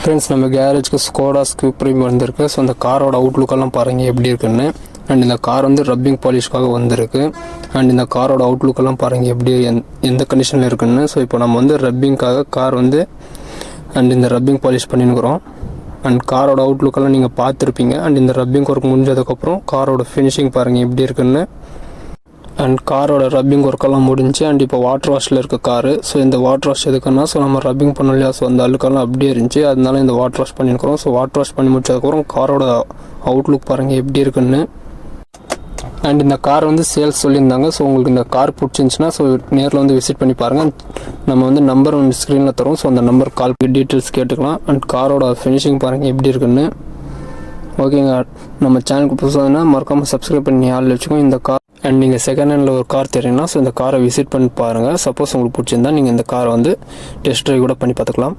Friends நம்ம கேரேஜ்க்கு Skoda ஸ்கூப்ரிம் வந்திருக்கு. So அந்த காரோட அவுட்லுக்கெல்லாம் பாருங்கள் எப்படி இருக்குன்னு. அண்ட் இந்த கார் வந்து ரப்பிங் பாலிஷ்க்காக வந்திருக்கு. அண்ட் இந்த காரோட அவுட்லுக்கெல்லாம் பாருங்கள் எப்படி எந்த கண்டிஷனில் இருக்குன்னு. ஸோ இப்போ நம்ம வந்து ரப்பிங்காக கார் வந்து அண்ட் இந்த ரப்பிங் பாலிஷ் பண்ணினுக்கிறோம். அண்ட் காரோட அவுட்லுக்கெல்லாம் நீங்கள் பார்த்துருப்பீங்க. அண்ட் இந்த ரப்பிங் ஒர்க் முடிஞ்சதுக்கப்புறம் காரோட ஃபினிஷிங் பாருங்கள் எப்படி இருக்குன்னு. அண்ட் காரோட ரப்பிங் ஒர்க்கெல்லாம் முடிஞ்சு அண்ட் இப்போ வாட்டர் வாஷில் இருக்க காரு. ஸோ இந்த வாட்டர் வாஷ் எதுக்குன்னா, ஸோ நம்ம ரப்பிங் பண்ணோம் இல்லையா, ஸோ அந்த அழுக்கெல்லாம் அப்படியே இருந்துச்சு, அதனால இந்த வாட்டர் வாஷ் பண்ணியிருக்கிறோம். ஸோ வாட்டர் வாஷ் பண்ணி முடிச்சதுக்கப்புறம் காரோட அவுட்லுக் பாருங்கள் எப்படி இருக்குன்னு. அண்ட் இந்த கார் வந்து சேல்ஸ் சொல்லியிருந்தாங்க. ஸோ உங்களுக்கு இந்த கார் பிடிச்சிருந்துச்சின்னா ஸோ நேரில் வந்து விசிட் பண்ணி பாருங்கள். நம்ம வந்து நம்பர் வந்து ஸ்க்ரீனில் தரோம். ஸோ அந்த நம்பர் கால் பண்ணி டீட்டெயில்ஸ் கேட்டுக்கலாம். அண்ட் காரோட ஃபினிஷிங் பாருங்கள் எப்படி இருக்குன்னு. ஓகேங்க, நம்ம சேனலுக்கு புதுசாக மறக்காமல் சப்ஸ்கிரைப் பண்ணி ஆள் வச்சுக்கோங்க. இந்த கார் அண்ட் நீங்கள் செகண்ட் ஹேண்டில் ஒரு கார் தெரியும்னா ஸோ இந்த காரை விசிட் பண்ணி பாருங்கள். சப்போஸ் உங்களுக்கு பிடிச்சிருந்தா நீங்கள் இந்த காரை வந்து டெஸ்ட் ட்ரைவ் கூட பண்ணி பார்த்துக்கலாம்.